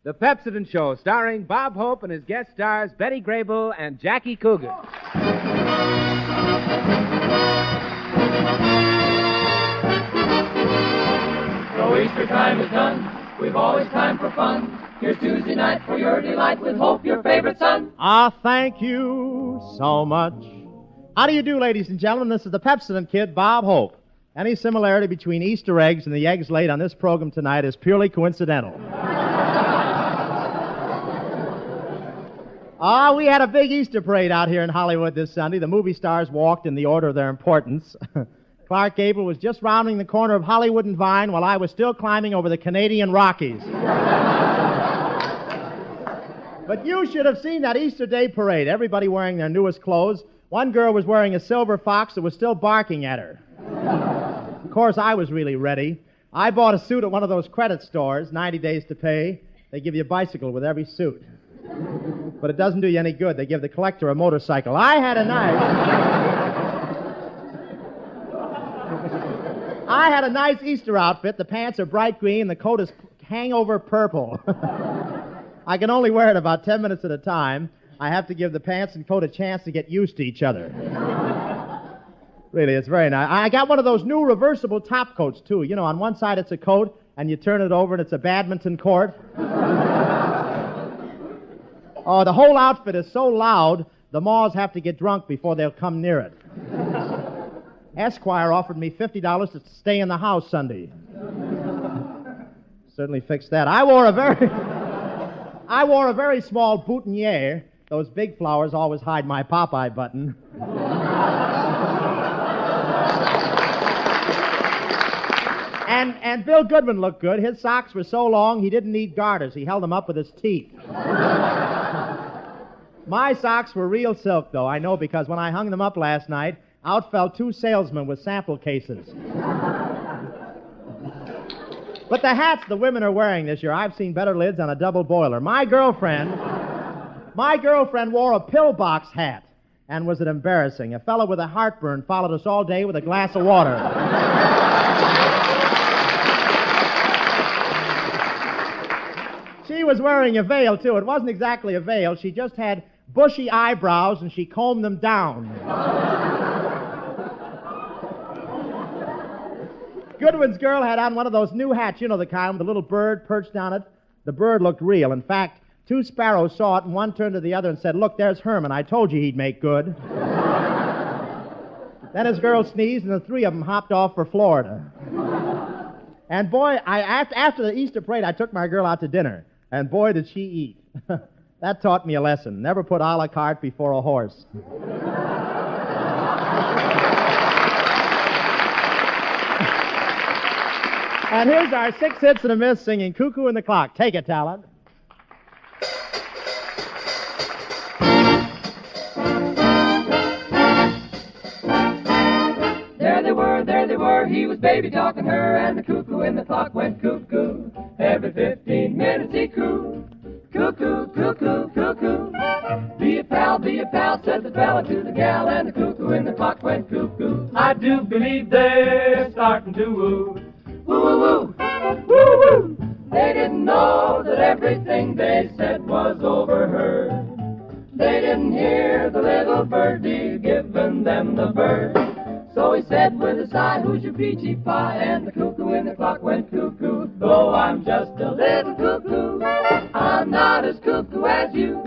The Pepsodent Show, starring Bob Hope and his guest stars Betty Grable and Jackie Coogan. So Easter time is done. We've always time for fun. Here's Tuesday night for your delight with Hope, your favorite son. Thank you so much. How do you do, ladies and gentlemen? This is the Pepsodent Kid, Bob Hope. Any similarity between Easter eggs and the eggs laid on this program tonight is purely coincidental. We had a big Easter parade out here in Hollywood this Sunday. The movie stars walked in the order of their importance. Clark Gable was just rounding the corner of Hollywood and Vine while I was still climbing over the Canadian Rockies. But you should have seen that Easter Day parade. Everybody wearing their newest clothes. One girl was wearing a silver fox that was still barking at her. Of course, I was really ready. I bought a suit at one of those credit stores, 90 days to pay. They give you a bicycle with every suit. But it doesn't do you any good. They give the collector a motorcycle. I had a nice Easter outfit. The pants are bright green. The coat is hangover purple. I can only wear it about 10 minutes at a time. I have to give the pants and coat a chance to get used to each other. Really, it's very nice. I got one of those new reversible top coats, too. You know, on one side it's a coat, and you turn it over and it's a badminton court. Oh, the whole outfit is so loud, the Maws have to get drunk before they'll come near it. Esquire offered me $50 to stay in the house Sunday. Certainly fixed that. I wore a very small boutonniere. Those big flowers always hide my Popeye button. And Bill Goodwin looked good. His socks were so long he didn't need garters. He held them up with his teeth. My socks were real silk, though. I know, because when I hung them up last night, out fell 2 salesmen with sample cases. But the hats the women are wearing this year, I've seen better lids on a double boiler. My girlfriend wore a pillbox hat. And was it embarrassing? A fellow with a heartburn followed us all day with a glass of water. She was wearing a veil, too. It wasn't exactly a veil. She just had bushy eyebrows, and she combed them down. Goodwin's girl had on one of those new hats, you know the kind, with a little bird perched on it. The bird looked real. In fact, 2 sparrows saw it, and one turned to the other and said, "Look, there's Herman. I told you he'd make good." Then his girl sneezed, and the 3 of them hopped off for Florida. And boy, after the Easter parade, I took my girl out to dinner. And boy, did she eat. That taught me a lesson. Never put a la carte before a horse. And here's our 6 hits and a miss singing Cuckoo in the Clock. Take it, talent. There they were, he was baby talking her, and the cuckoo in the clock went cuckoo. Every 15 minutes he coo. Cuckoo, cuckoo, cuckoo. Be a pal, said the fella to the gal, and the cuckoo in the clock went cuckoo. I do believe they're starting to woo. Woo, woo, woo, woo, woo. They didn't know that everything they said was overheard. They didn't hear the little birdie giving them the bird. So he said with a sigh, "Who's your peachy pie?" And the cuckoo in the clock went cuckoo. Though I'm just a little cuckoo, I'm not as cuckoo as you.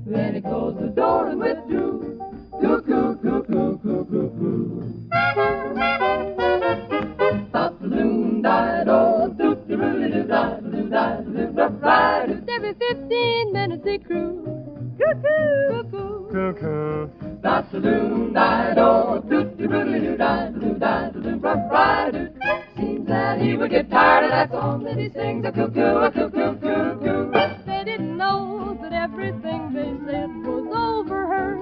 Then he closed the door and withdrew. Cuckoo, cuckoo, cuckoo, cuckoo. Pop-a-loon, dido, doot-de-roo-de-doo-da-doo-da-doo-da-doo-da-doo. Every 15 minutes he crew. Cuckoo, cuckoo, cuckoo. Pop-a-loon, dido, doot-de-roo-de-doo-da-doo-da-doo-da-doo-da-doo. Seems that he would get tired of that song that he sings, a cuckoo, a cuckoo, cuckoo. They didn't know that everything they said was overheard.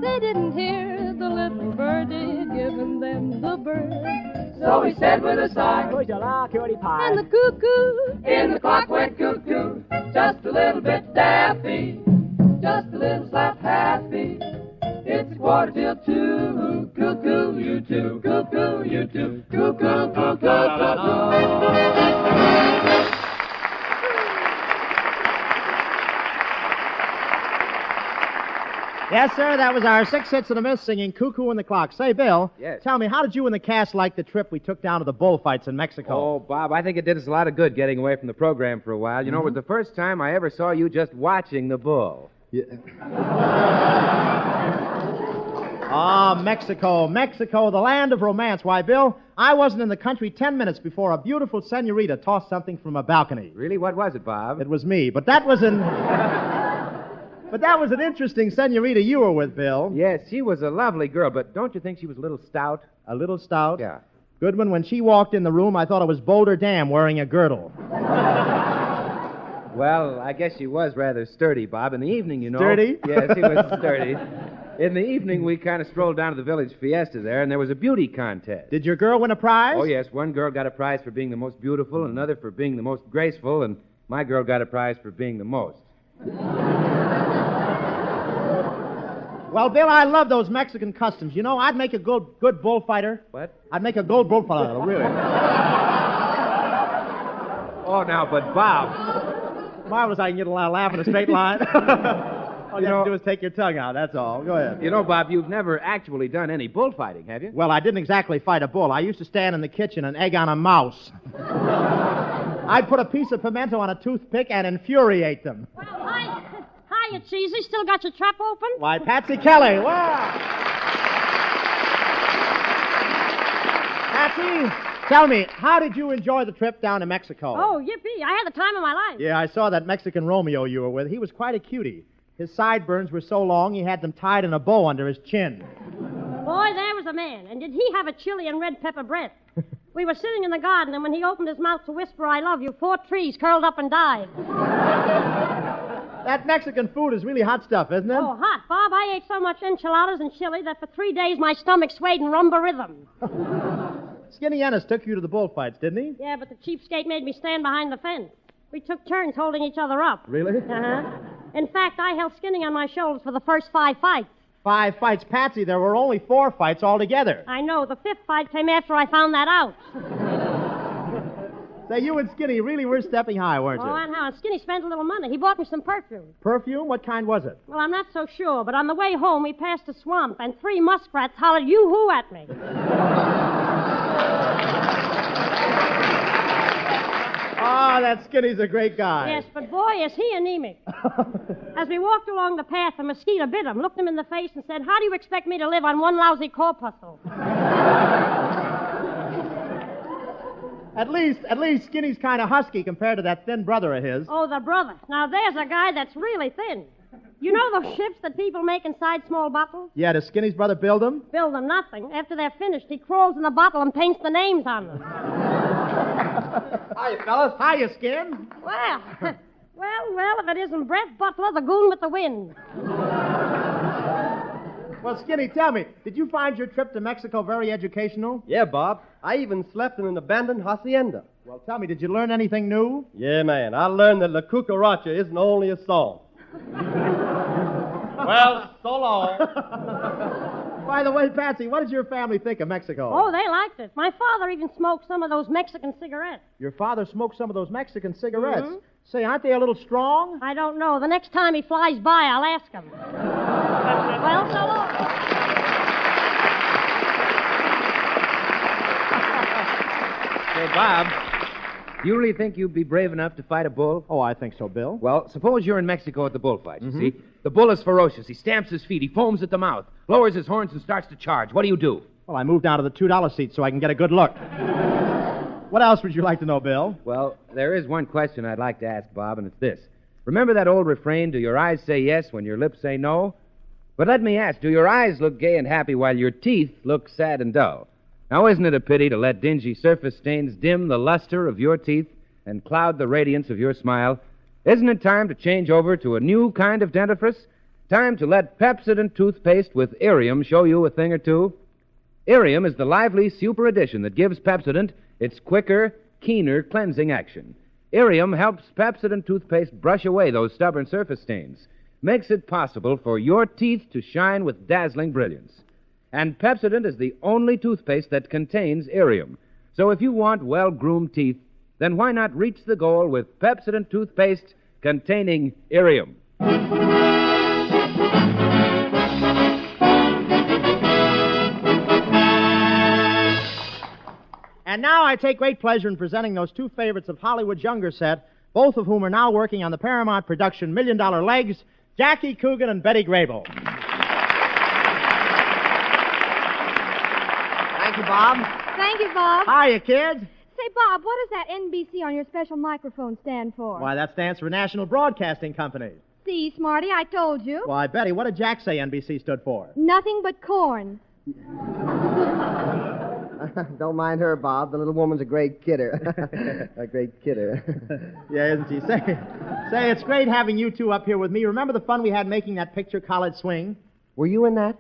They didn't hear the little birdie giving them the bird. So he said with a sigh, "Would you like cutie pie?" And the cuckoo in the clock went cuckoo. Just a little bit daffy, just a little slap happy. It's 1:45. Cuckoo, you two. Cuckoo, you two. Cuckoo, cuckoo, cuckoo. Yes, sir, that was our 6 hits and a miss singing Cuckoo and the Clock. Say, Bill. Yes. Tell me, how did you and the cast like the trip we took down to the bullfights in Mexico? Oh, Bob, I think it did us a lot of good getting away from the program for a while. You know, it was the first time I ever saw you just watching the bull. Yeah. Mexico, the land of romance. Why, Bill, I wasn't in the country 10 minutes before a beautiful senorita tossed something from a balcony. Really? What was it, Bob? It was me, but that was an... But that was an interesting senorita you were with, Bill. Yes, she was a lovely girl, but don't you think she was a little stout? A little stout? Yeah. Goodwin, when she walked in the room, I thought it was Boulder Dam wearing a girdle. Well, I guess she was rather sturdy, Bob. In the evening, you know. Sturdy? Yes, she was sturdy. In the evening, we kind of strolled down to the village fiesta there, and there was a beauty contest. Did your girl win a prize? Oh, yes. One girl got a prize for being the most beautiful, and another for being the most graceful, and my girl got a prize for being the most. Well, Bill, I love those Mexican customs. You know, I'd make a good bullfighter. What? I'd make a good bullfighter, really. Oh, now, but Bob... Marvelous, I can get a lot of laugh in a straight line. All you have to do is take your tongue out, that's all. Go ahead. You know, Bob, you've never actually done any bullfighting, have you? Well, I didn't exactly fight a bull. I used to stand in the kitchen and egg on a mouse. I'd put a piece of pimento on a toothpick and infuriate them. Well, hiya, Cheesy. Still got your trap open? Why, Patsy Kelly, wow! Patsy, tell me, how did you enjoy the trip down to Mexico? Oh, yippee. I had the time of my life. Yeah, I saw that Mexican Romeo you were with. He was quite a cutie. His sideburns were so long he had them tied in a bow under his chin. Boy, there was a man. And did he have a chili and red pepper breath? We were sitting in the garden, and when he opened his mouth to whisper, I love you, 4 trees curled up and died. That Mexican food is really hot stuff, isn't it? Oh, hot. Bob, I ate so much enchiladas and chili that for 3 days my stomach swayed in rumba rhythm. Skinny Ennis took you to the bullfights, didn't he? Yeah, but the cheapskate made me stand behind the fence. We took turns holding each other up. Really? Uh-huh. In fact, I held Skinnay on my shoulders for the first 5 fights. 5 fights, Patsy. There were only 4 fights altogether. I know. The 5th fight came after I found that out. Say, you and Skinny really were stepping high, weren't you? Oh, and how? And Skinnay spent a little money. He bought me some perfume. Perfume? What kind was it? Well, I'm not so sure, but on the way home, we passed a swamp, and 3 muskrats hollered yoo-hoo at me. Oh, that Skinny's a great guy. Yes, but boy, is he anemic. As we walked along the path, a mosquito bit him, looked him in the face, and said, how do you expect me to live on one lousy corpuscle? At least Skinny's kind of husky compared to that thin brother of his. Oh, the brother. Now, there's a guy that's really thin. You know those ships that people make inside small bottles? Yeah, does Skinny's brother build them? Build them nothing. After they're finished, he crawls in the bottle and paints the names on them. Hiya, fellas. Hiya, Skin. Well, if it isn't Brett Butler, the goon with the wind. Well, Skinny, tell me, did you find your trip to Mexico very educational? Yeah, Bob. I even slept in an abandoned hacienda. Well, tell me, did you learn anything new? Yeah, man. I learned that La Cucaracha isn't only a song. Well, so long. By the way, Patsy, what did your family think of Mexico? Oh, they liked it. My father even smoked some of those Mexican cigarettes. Your father smoked some of those Mexican cigarettes. Mm-hmm. Say, aren't they a little strong? I don't know. The next time he flies by, I'll ask him. Well, so long. Say, Bob, do you really think you'd be brave enough to fight a bull? Oh, I think so, Bill. Well, suppose you're in Mexico at the bullfight, you see. The bull is ferocious. He stamps his feet. He foams at the mouth, lowers his horns, and starts to charge. What do? Well, I moved down to the $2 seat so I can get a good look. What else would you like to know, Bill? Well, there is one question I'd like to ask, Bob, and it's this. Remember that old refrain, do your eyes say yes when your lips say no? But let me ask, do your eyes look gay and happy while your teeth look sad and dull? Now, isn't it a pity to let dingy surface stains dim the luster of your teeth and cloud the radiance of your smile? Isn't it time to change over to a new kind of dentifrice? Time to let Pepsodent toothpaste with Irium show you a thing or two? Irium is the lively super addition that gives Pepsodent its quicker, keener cleansing action. Irium helps Pepsodent toothpaste brush away those stubborn surface stains, makes it possible for your teeth to shine with dazzling brilliance. And Pepsodent is the only toothpaste that contains Irium. So if you want well-groomed teeth, then why not reach the goal with Pepsodent toothpaste containing Irium? And now I take great pleasure in presenting those two favorites of Hollywood's younger set, both of whom are now working on the Paramount production $1 Million Legs, Jackie Coogan and Betty Grable. Thank you, Bob. Thank you, Bob. Hiya, kids. Say, Bob, what does that NBC on your special microphone stand for? Why, that stands for National Broadcasting Company. See, Smarty, I told you. Why, Betty, what did Jack say NBC stood for? Nothing but corn. Don't mind her, Bob. The little woman's a great kidder. A great kidder. Yeah, isn't she? Say, it's great having you two up here with me. Remember the fun we had making that picture, College Swing? Were you in that?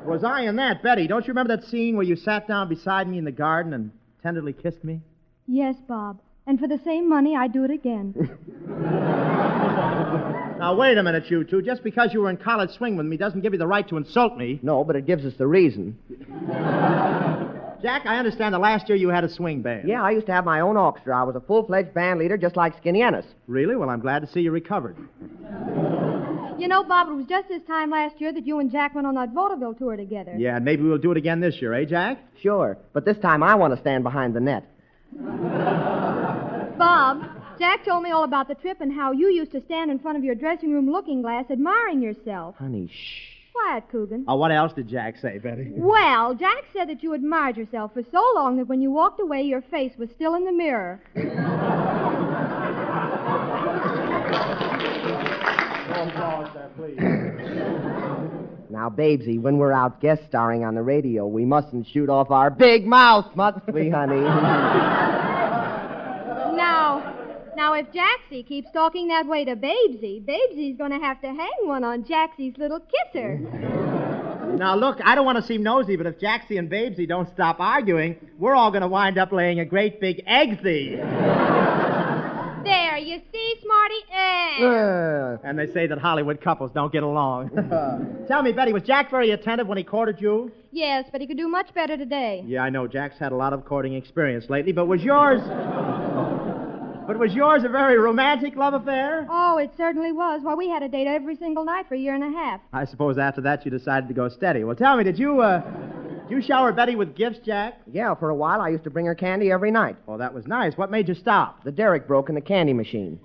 Was I in that, Betty? Don't you remember that scene where you sat down beside me in the garden and tenderly kissed me? Yes, Bob. And for the same money, I'd do it again. Now, wait a minute, you two. Just because you were in College Swing with me doesn't give you the right to insult me. No, but it gives us the reason. Jack, I understand the last year you had a swing band. Yeah, I used to have my own orchestra. I was a full-fledged band leader just like Skinnay Ennis. Really? Well, I'm glad to see you recovered. You know, Bob, it was just this time last year that you and Jack went on that vaudeville tour together. Yeah, and maybe we'll do it again this year, eh, Jack? Sure, but this time I want to stand behind the net. Bob, Jack told me all about the trip and how you used to stand in front of your dressing room looking glass admiring yourself. Honey, shh. Quiet, Coogan. Oh, what else did Jack say, Betty? Well, Jack said that you admired yourself for so long that when you walked away, your face was still in the mirror. Now, Babesy, when we're out guest starring on the radio, we mustn't shoot off our big mouth, must we, honey? Now, if Jaxie keeps talking that way to Babesy's going to have to hang one on Jaxie's little kisser. Now, look, I don't want to seem nosy, but if Jaxie and Babesy don't stop arguing, we're all going to wind up laying a great big eggsy. There, you see, Smarty? And they say that Hollywood couples don't get along. Tell me, Betty, was Jack very attentive when he courted you? Yes, but he could do much better today. Yeah, I know. Jack's had a lot of courting experience lately, but was yours a very romantic love affair? Oh, it certainly was. Why, we had a date every single night for a year and a half. I suppose after that you decided to go steady. Well, tell me, did you shower Betty with gifts, Jack? Yeah, for a while I used to bring her candy every night. Oh, that was nice. What made you stop? The derrick broke in the candy machine.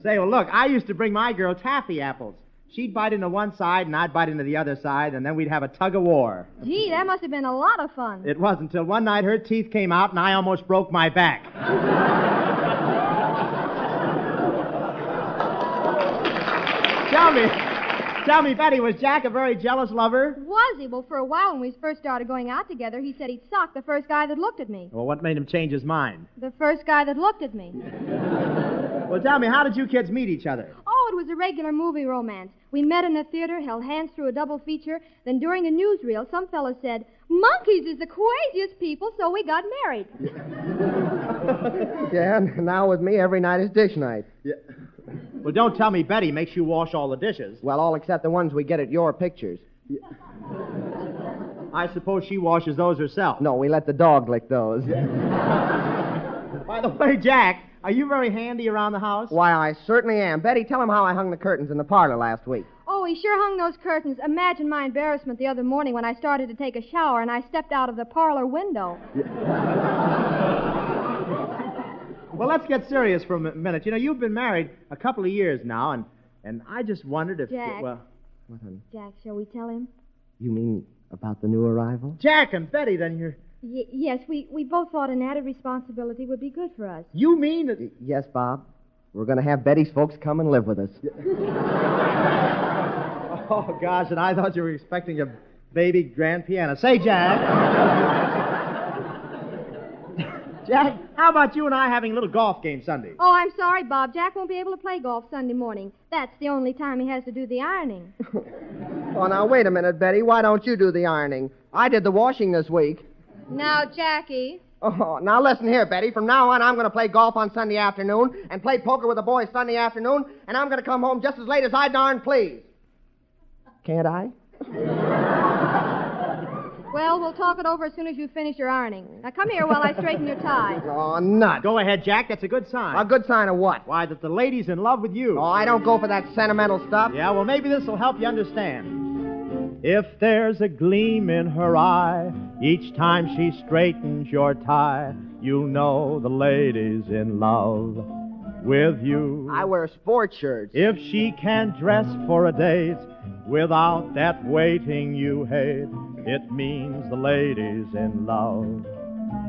Say, well, look, I used to bring my girl taffy apples. She'd bite into one side, and I'd bite into the other side, and then we'd have a tug of war. Gee, that must have been a lot of fun. It was until one night her teeth came out, and I almost broke my back. Tell me, Betty, was Jack a very jealous lover? Was he? Well, for a while when we first started going out together, he said he'd sock the first guy that looked at me. Well, what made him change his mind? The first guy that looked at me. Well, tell me, how did you kids meet each other? Oh, it was a regular movie romance. We met in a theater, held hands through a double feature. Then during a newsreel, some fellow said, "Monkeys is the craziest people," so we got married. Yeah, and now with me, every night is dish night. Yeah. Well, don't tell me Betty makes you wash all the dishes. Well, all except the ones we get at your pictures. I suppose she washes those herself. No, we let the dog lick those. By the way, Jack, are you very handy around the house? Why, I certainly am. Betty, tell him how I hung the curtains in the parlor last week. Oh, he sure hung those curtains. Imagine my embarrassment the other morning when I started to take a shower and I stepped out of the parlor window. Well, let's get serious for a minute. You know, you've been married a couple of years now, and I just wondered if... Jack. Well, What, honey? Jack, shall we tell him? You mean about the new arrival? Jack and Betty, then you're... Yes, we both thought an added responsibility would be good for us. You mean that... Yes, Bob. We're going to have Betty's folks come and live with us. Oh, gosh, and I thought you were expecting a baby grand piano. Say, Jack... Jack, how about you and I having a little golf game Sunday? Oh, I'm sorry, Bob. Jack won't be able to play golf Sunday morning. That's the only time he has to do the ironing. Oh, now, wait a minute, Betty. Why don't you do the ironing? I did the washing this week. Now, Jackie. Oh, now listen here, Betty. From now on, I'm going to play golf on Sunday afternoon and play poker with the boys Sunday afternoon, and I'm going to come home just as late as I darn please. Can't I? Well, we'll talk it over as soon as you finish your ironing. Now, come here while I straighten your tie. Oh, nuts. Go ahead, Jack. That's a good sign. A good sign of what? Why, that the lady's in love with you. Oh, I don't go for that sentimental stuff. Yeah, well, maybe this will help you understand. If there's a gleam in her eye, each time she straightens your tie, you know the lady's in love with you. I wear sports shirts. If she can dress for a date without that waiting you hate, it means the lady's in love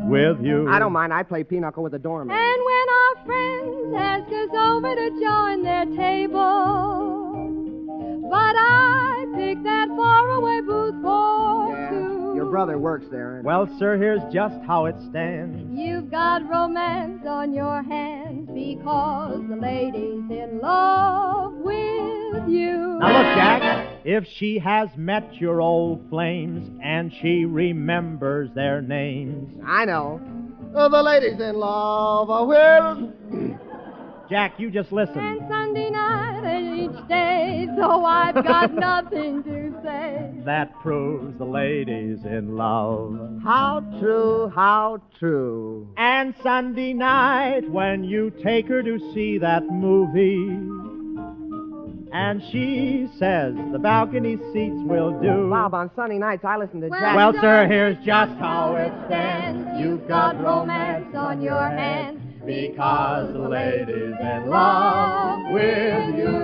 with you. I don't mind. I play pinochle with the doorman. And when our friends ask us over to join their table, but I pick that faraway booth for two. Your brother works there. Well, sir, here's just how it stands. You've got romance on your hands because the lady's in love with you. Now look, Jack, if she has met your old flames and she remembers their names. I know. The lady's in love with... Jack, you just listen. And Sunday night and each day, though I've got nothing to say. That proves the lady's in love. How true, how true. And Sunday night when you take her to see that movie, and she says the balcony seats will do. Bob, on Sunday nights I listen to Jack. Well, sir, here's just how it stands. You've got romance on your hands because the lady's in love with you.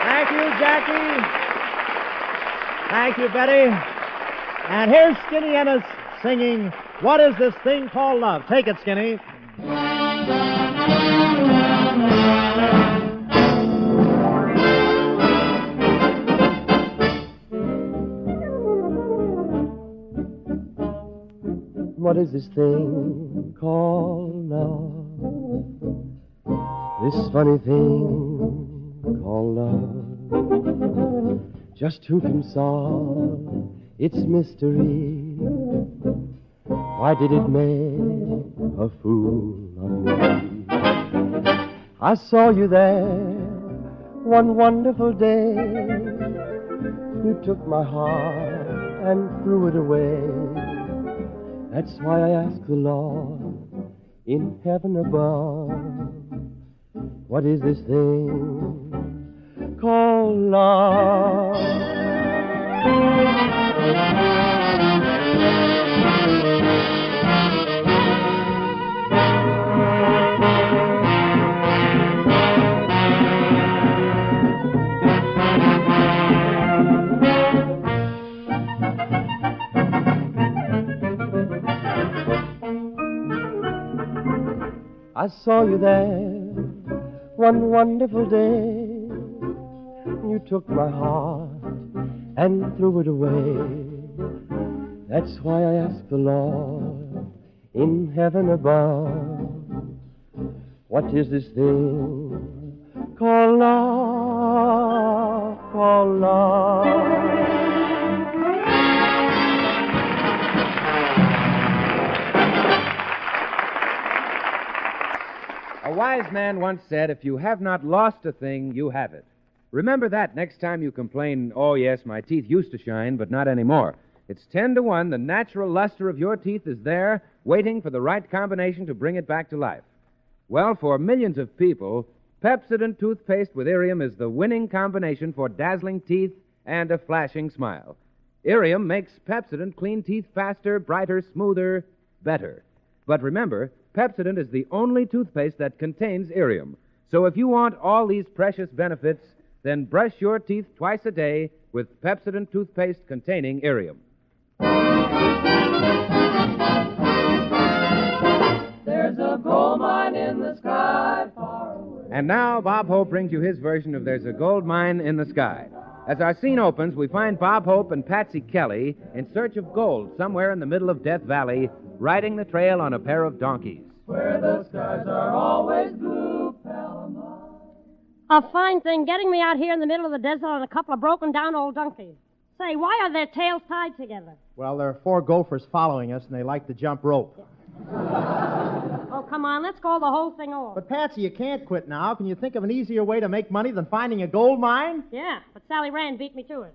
Thank you, Jackie. Thank you, Betty. And here's Skinny Ennis singing What Is This Thing Called Love? Take it, Skinny. What is this thing called love? This funny thing called love. Just who can solve its mystery? Why did it make a fool of me? I saw you there one wonderful day. You took my heart and threw it away. That's why I ask the Lord in heaven above, what is this thing called love? I saw you there one wonderful day. You took my heart and threw it away. That's why I ask the Lord in heaven above, what is this thing called love, called love? A wise man once said, if you have not lost a thing, you have it. Remember that next time you complain, oh, yes, my teeth used to shine, but not anymore. It's 10 to 1. The natural luster of your teeth is there, waiting for the right combination to bring it back to life. Well, for millions of people, Pepsodent toothpaste with Irium is the winning combination for dazzling teeth and a flashing smile. Irium makes Pepsodent clean teeth faster, brighter, smoother, better. But remember, Pepsodent is the only toothpaste that contains Irium. So if you want all these precious benefits, then brush your teeth twice a day with Pepsodent toothpaste containing Irium. There's a gold mine in the sky far away. And now Bob Hope brings you his version of There's a Gold Mine in the Sky. As our scene opens, we find Bob Hope and Patsy Kelly in search of gold somewhere in the middle of Death Valley, riding the trail on a pair of donkeys. Where the skies are always blue, Palomar. A fine thing getting me out here in the middle of the desert on a couple of broken-down old donkeys. Say, why are their tails tied together? Well, there are 4 gophers following us, and they like to jump rope. Oh, come on, let's go the whole thing over. But, Patsy, you can't quit now. Can you think of an easier way to make money than finding a gold mine? Yeah, but Sally Rand beat me to it.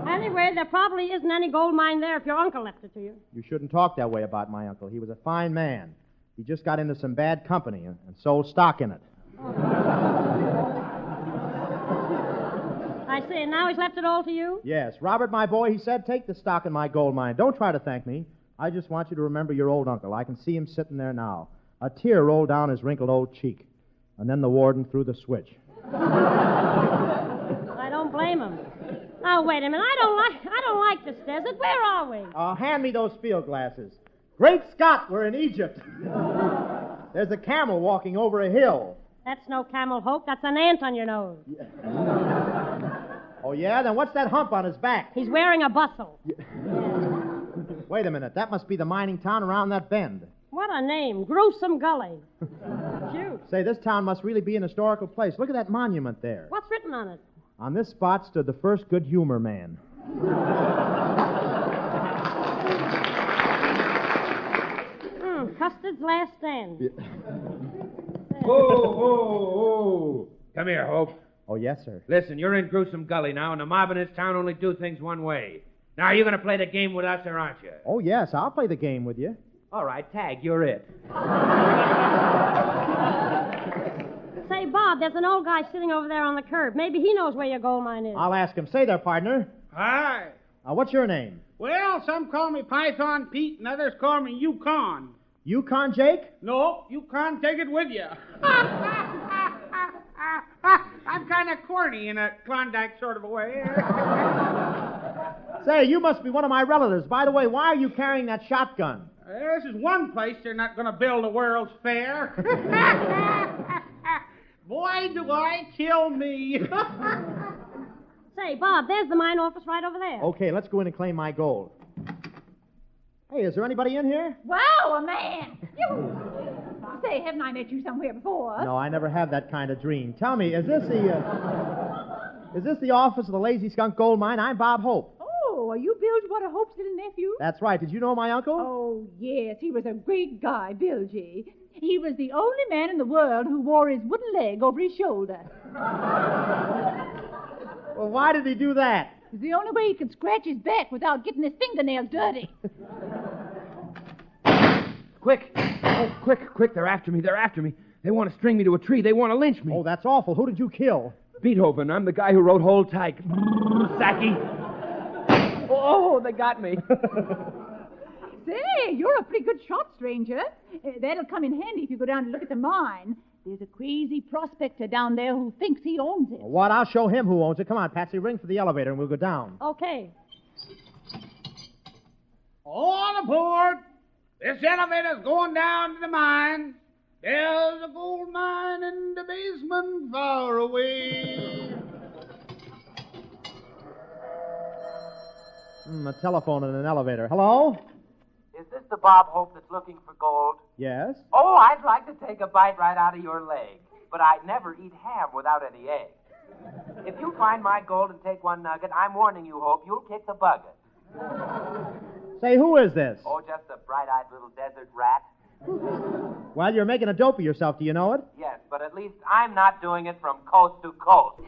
Anyway, there probably isn't any gold mine there if your uncle left it to you. You shouldn't talk that way about my uncle. He was a fine man. He just got into some bad company and sold stock in it. see. And now he's left it all to you? Yes. Robert, my boy, he said, take the stock in my gold mine. Don't try to thank me. I just want you to remember your old uncle. I can see him sitting there now. A tear rolled down his wrinkled old cheek. And then the warden threw the switch. I don't blame him. Now, wait a minute. I don't like this desert. Where are we? Hand me those field glasses. Great Scott, we're in Egypt. There's a camel walking over a hill. That's no camel hope. That's an ant on your nose. Oh, yeah? Then what's that hump on his back? He's wearing a bustle. Wait a minute. That must be the mining town around that bend. What a name. Gruesome Gully. Cute. Say, this town must really be an historical place. Look at that monument there. What's written on it? On this spot stood the first good humor man. Custard's last stand. Oh. Come here, Hope. Oh, yes, sir. Listen, you're in Gruesome Gully now, and the mob in this town only do things one way. Now, are you going to play the game with us, or aren't you? Oh, yes, I'll play the game with you. All right, Tag, you're it. Say, Bob, there's an old guy sitting over there on the curb. Maybe he knows where your gold mine is. I'll ask him. Say there, partner. Hi. What's your name? Well, some call me Python Pete and others call me Yukon. Yukon Jake? No, you can't take it with you. I'm kind of corny in a Klondike sort of a way. Say, you must be one of my relatives. By the way, why are you carrying that shotgun? This is one place they're not going to build a World's Fair. Boy, do I kill me. Say, Bob, there's the mine office right over there. Okay, let's go in and claim my gold. Hey, is there anybody in here? Wow, a man! Say, haven't I met you somewhere before? No, I never had that kind of dream. Tell me, is this the office of the Lazy Skunk Gold Mine? I'm Bob Hope. Oh, are you Bilgewater Hope's little nephew? That's right. Did you know my uncle? Oh, yes. He was a great guy, Bilgy. He was the only man in the world who wore his wooden leg over his shoulder. Well, why did he do that? It's the only way he could scratch his back without getting his fingernails dirty. Quick. Oh, quick. They're after me. They want to string me to a tree. They want to lynch me. Oh, that's awful. Who did you kill? Beethoven. I'm the guy who wrote Hold Tight. Sacky. Oh, they got me. Say, you're a pretty good shot, stranger. That'll come in handy if you go down and look at the mine. There's a crazy prospector down there who thinks he owns it. What? I'll show him who owns it. Come on, Patsy, ring for the elevator and we'll go down. Okay. All aboard. This elevator's going down to the mine. There's a gold mine in the basement far away. A telephone and an elevator. Hello? Is this the Bob Hope that's looking for gold? Yes? Oh, I'd like to take a bite right out of your leg, but I'd never eat ham without any egg. If you find my gold and take one nugget, I'm warning you, Hope, you'll kick the bucket. Say, who is this? Oh, just a bright-eyed little desert rat. Well, you're making a dope of yourself. Do you know it? Yes, but at least I'm not doing it from coast to coast.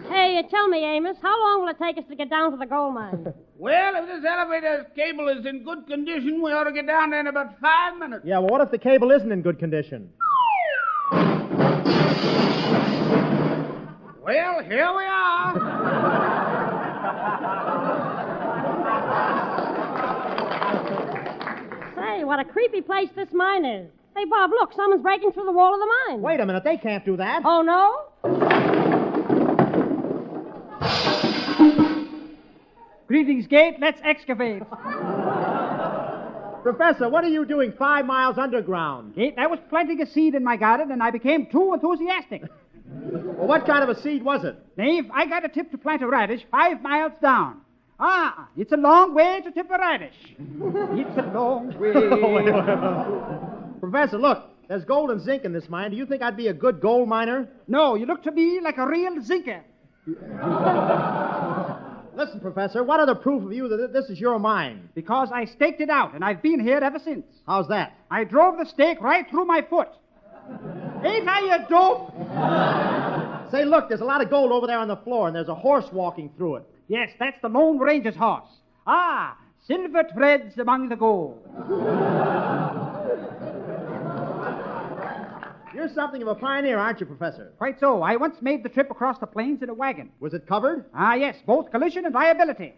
Hey, tell me, Amos, how long will it take us to get down to the gold mine? Well, if this elevator's cable is in good condition, we ought to get down there in about 5 minutes. Yeah, well, what if the cable isn't in good condition? Well, here we are. Say, what a creepy place this mine is. Hey, Bob, look, someone's breaking through the wall of the mine. Wait a minute, they can't do that. Oh, no? Greetings, Gate. Let's excavate. Professor, what are you doing 5 miles underground? Gate, I was planting a seed in my garden, and I became too enthusiastic. Well, what kind of a seed was it? Dave, I got a tip to plant a radish 5 miles down. Ah, it's a long way to tip a radish. It's a long way. Professor, look, there's gold and zinc in this mine. Do you think I'd be a good gold miner? No, you look to me like a real zinker. Listen, Professor, what other proof of you that this is your mine? Because I staked it out, and I've been here ever since. How's that? I drove the stake right through my foot. Ain't I a dope? Say, look, there's a lot of gold over there on the floor, and there's a horse walking through it. Yes, that's the Lone Ranger's horse. Ah, silver threads among the gold. You're something of a pioneer, aren't you, Professor? Quite so. I once made the trip across the plains in a wagon. Was it covered? Ah, yes, both collision and liability.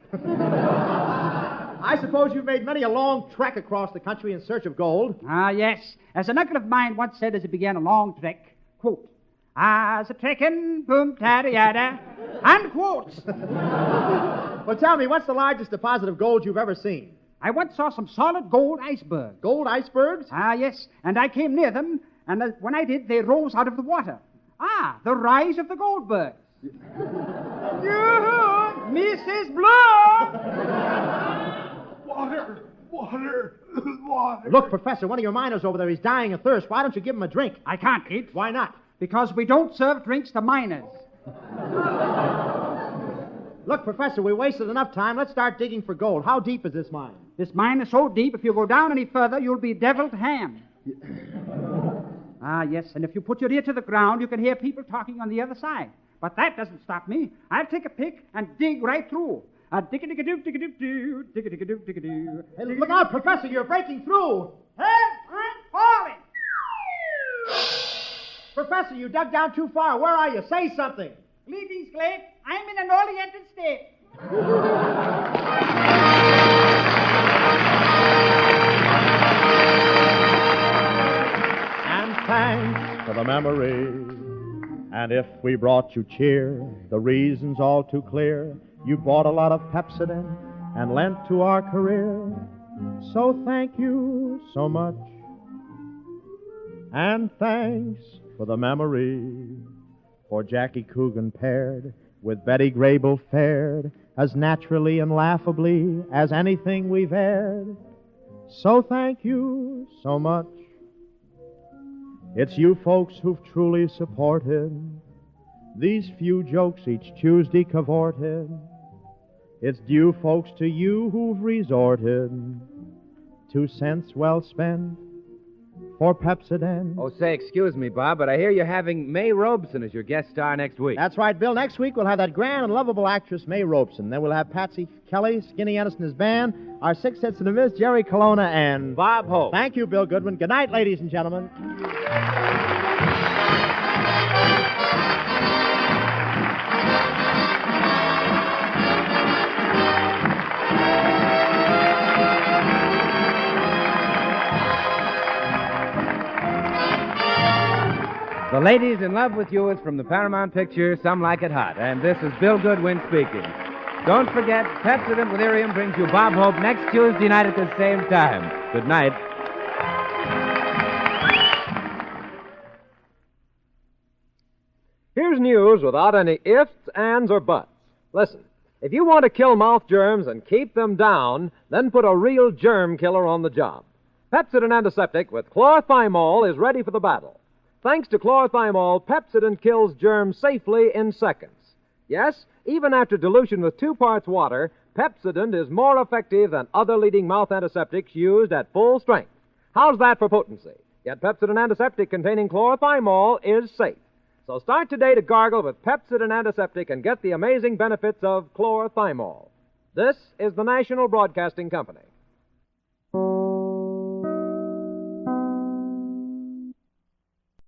I suppose you've made many a long trek across the country in search of gold. Ah, yes. As an uncle of mine once said as he began a long trek, quote, "As a trekkin', boom, tada-yada," unquote. Well, tell me, what's the largest deposit of gold you've ever seen? I once saw some solid gold icebergs. Gold icebergs? Ah, yes, and I came near them, and when I did, they rose out of the water. Ah, the rise of the Goldbergs. Mrs. Blue! Water! Look, Professor, one of your miners over there, he's dying of thirst. Why don't you give him a drink? I can't, Kid. Why not? Because we don't serve drinks to miners. Look, Professor, we wasted enough time. Let's start digging for gold. How deep is this mine? This mine is so deep, if you go down any further, you'll be deviled ham. Ah, yes, and if you put your ear to the ground, you can hear people talking on the other side. But that doesn't stop me. I'll take a pick and dig right through. Dig-a-dig-a-doo, dig-a-doo-doo, dig-a-dig-a-doo, dig-a-doo. Hey, look out, Professor, you're breaking through. Help! I'm falling! Professor, you dug down too far. Where are you? Say something. Greetings, Clay. I'm in an oriental state. And thanks for the memory. And if we brought you cheer, the reason's all too clear. You bought a lot of Pepsodent and lent to our career. So thank you so much. And thanks for the memory. For Jackie Coogan paired with Betty Grable fared as naturally and laughably as anything we've aired. So thank you so much. It's you folks who've truly supported these few jokes each Tuesday cavorted. It's due, folks, to you who've resorted 2 cents well spent for Pepsodent. Oh, say, excuse me, Bob, but I hear you're having May Robeson as your guest star next week. That's right, Bill. Next week we'll have that grand and lovable actress May Robeson. Then we'll have Patsy Kelly, Skinnay, Ennis and his band, our six hits in the Miss, Jerry Colonna, and Bob Hope. Thank you, Bill Goodwin. Good night, ladies and gentlemen. The Ladies in Love with You is from the Paramount picture Some Like It Hot, and this is Bill Goodwin speaking. Don't forget, Pepsodent with Irium brings you Bob Hope next Tuesday night at the same time. Good night. Here's news without any ifs, ands, or buts. Listen, if you want to kill mouth germs and keep them down, then put a real germ killer on the job. Pepsodent Antiseptic with chlorthymol is ready for the battle. Thanks to chlorthymol, Pepsodent kills germs safely in seconds. Yes, even after dilution with 2 parts water, Pepsodent is more effective than other leading mouth antiseptics used at full strength. How's that for potency? Yet Pepsodent Antiseptic containing chlorthymol is safe. So start today to gargle with Pepsodent Antiseptic and get the amazing benefits of chlorthymol. This is the National Broadcasting Company.